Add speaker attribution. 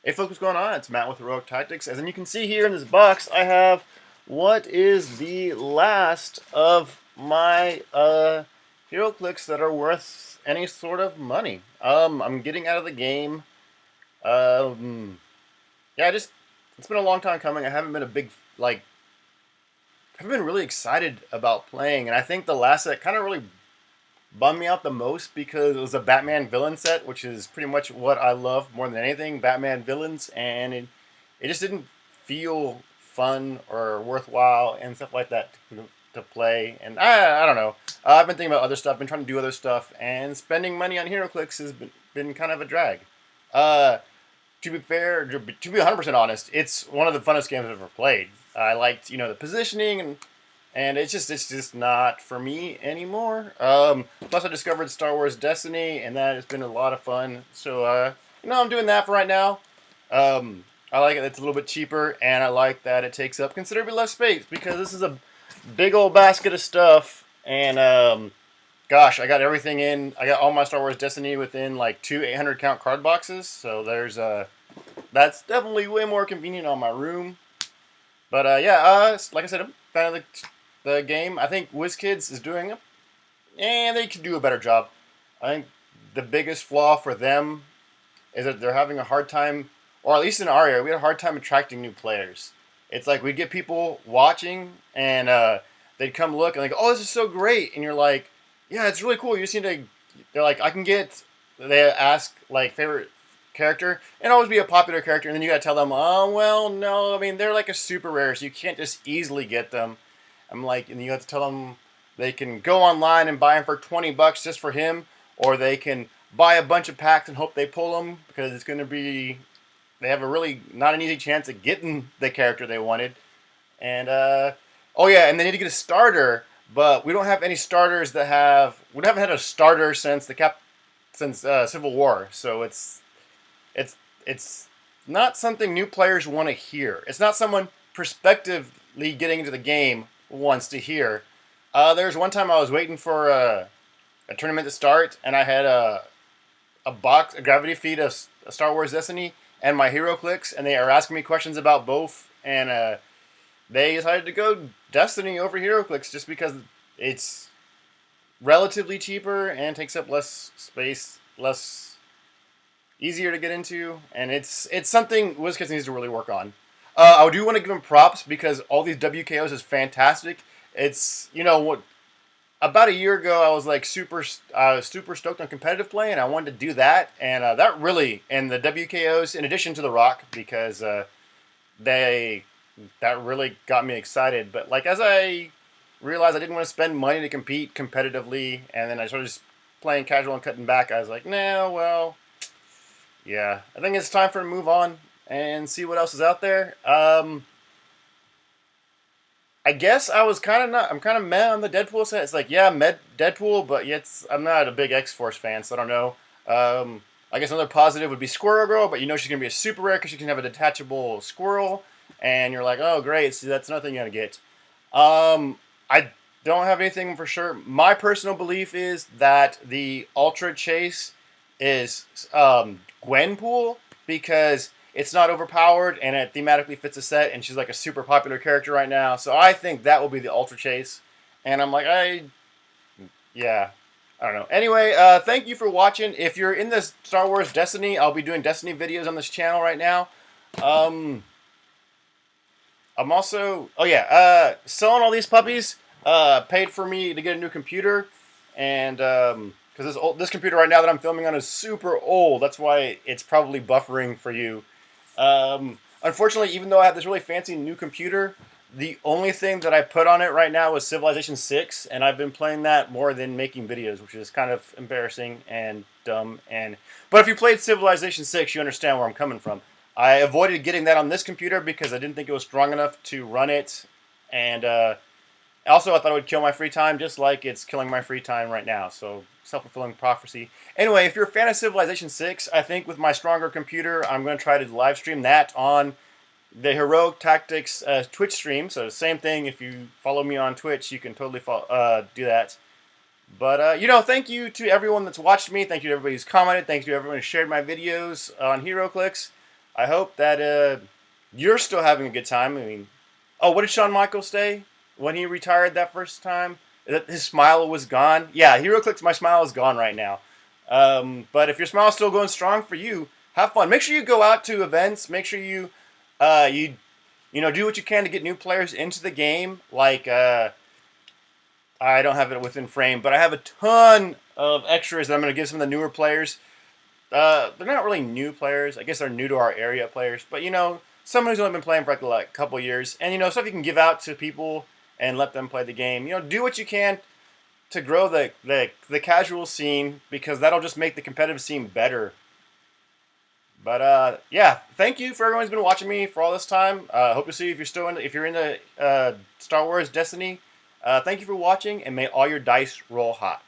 Speaker 1: Hey folks, what's going on? It's Matt with HeroClix. As you can see here in this box, I have what is the last of my HeroClix that are worth any sort of money. I'm getting out of the game. Um, yeah, just it's been a long time coming. I haven't been a big haven't been really excited about playing, and I think the last that kind of really bummed me out the most because it was a Batman villain set, which is pretty much what I love more than anything, Batman villains, and it just didn't feel fun or worthwhile and stuff like that to play. And I don't know. I've been thinking about other stuff, been trying to do other stuff, and spending money on HeroClix has been kind of a drag. Uh, to be fair, to be 100% honest, it's one of the funnest games I've ever played. I liked, the positioning and it's just not for me anymore. Plus, I discovered Star Wars Destiny, and that has been a lot of fun. So, I'm doing that for right now. I like it; it's a little bit cheaper, and I like that it takes up considerably less space because this is a big old basket of stuff. And gosh, I got everything in. I got all my Star Wars Destiny within like two 800 count card boxes. So there's that's definitely way more convenient on my room. But like I said, I'm a fan of the game. I think WizKids is doing it, and they could do a better job. I think the biggest flaw for them is that they're having a hard time, or at least in our area, we had a hard time attracting new players. It's like we'd get people watching, and they'd come look and like, oh, this is so great, and you're like, yeah, it's really cool. You just need to. They're like, I can get. They ask like favorite character and always be a popular character, and then you gotta tell them, oh well, no, I mean they're like a super rare, so you can't just easily get them. I'm like, and you have to tell them they can go online and buy them for $20 just for him, or they can buy a bunch of packs and hope they pull them because it's going to be they have a really not an easy chance of getting the character they wanted. And oh yeah, and they need to get a starter, but we don't have any starters that have we haven't had a starter since Civil War, so it's it's not something new players want to hear. It's not someone prospectively getting into the game wants to hear. There's one time I was waiting for a tournament to start, and I had a gravity feed of Star Wars Destiny and my HeroClix, and they are asking me questions about both, and they decided to go Destiny over HeroClix just because it's relatively cheaper and takes up less space, less easier to get into, and it's something WizKids needs to really work on. I do want to give them props because all these WKOs is fantastic. It's what about a year ago I was like super stoked on competitive play, and I wanted to do that, and that really and the WKOs in addition to the Rock because they that really got me excited. But like as I realized I didn't want to spend money to compete competitively, and then I started just playing casual and cutting back. I was like, nah, well, yeah, I think it's time for to move on and see what else is out there. I guess I was kind of not. I'm kind of meh on the Deadpool set. It's like, yeah, Deadpool, but yet I'm not a big X Force fan, so I don't know. I guess another positive would be Squirrel Girl, but she's gonna be a super rare because she can have a detachable squirrel, and you're like, oh great, see that's nothing you're gonna get. I don't have anything for sure. My personal belief is that the Ultra Chase is Gwenpool because it's not overpowered and it thematically fits the set, and she's like a super popular character right now. So I think that will be the Ultra Chase. And I'm like, yeah, I don't know. Anyway, thank you for watching. If you're in this Star Wars Destiny, I'll be doing Destiny videos on this channel right now. I'm also, selling all these puppies. Paid for me to get a new computer, and because this computer right now that I'm filming on is super old. That's why it's probably buffering for you. Unfortunately, even though I have this really fancy new computer, the only thing that I put on it right now is Civilization 6, and I've been playing that more than making videos, which is kind of embarrassing and dumb. But if you played Civilization 6, you understand where I'm coming from. I avoided getting that on this computer because I didn't think it was strong enough to run it, and also I thought it would kill my free time, just like it's killing my free time right now. So self-fulfilling prophecy. Anyway, if you're a fan of Civilization 6, I think with my stronger computer, I'm going to try to live stream that on the HeroClix Twitch stream. So same thing. If you follow me on Twitch, you can totally do that. But thank you to everyone that's watched me. Thank you to everybody who's commented. Thank you to everyone who shared my videos on HeroClix. I hope that you're still having a good time. I mean, oh, what did Shawn Michaels say when he retired that first time? That his smile was gone. Yeah, HeroClix, my smile is gone right now. But if your smile is still going strong for you, have fun. Make sure you go out to events. Make sure you do what you can to get new players into the game. Like I don't have it within frame, but I have a ton of extras that I'm going to give some of the newer players. They're not really new players. I guess they're new to our area players. But someone who's only been playing for like a couple years, and stuff you can give out to people and let them play the game. Do what you can to grow the casual scene, because that'll just make the competitive scene better. But yeah, thank you for everyone who's been watching me for all this time. Hope to see you if you're in the Star Wars Destiny. Thank you for watching, and may all your dice roll hot.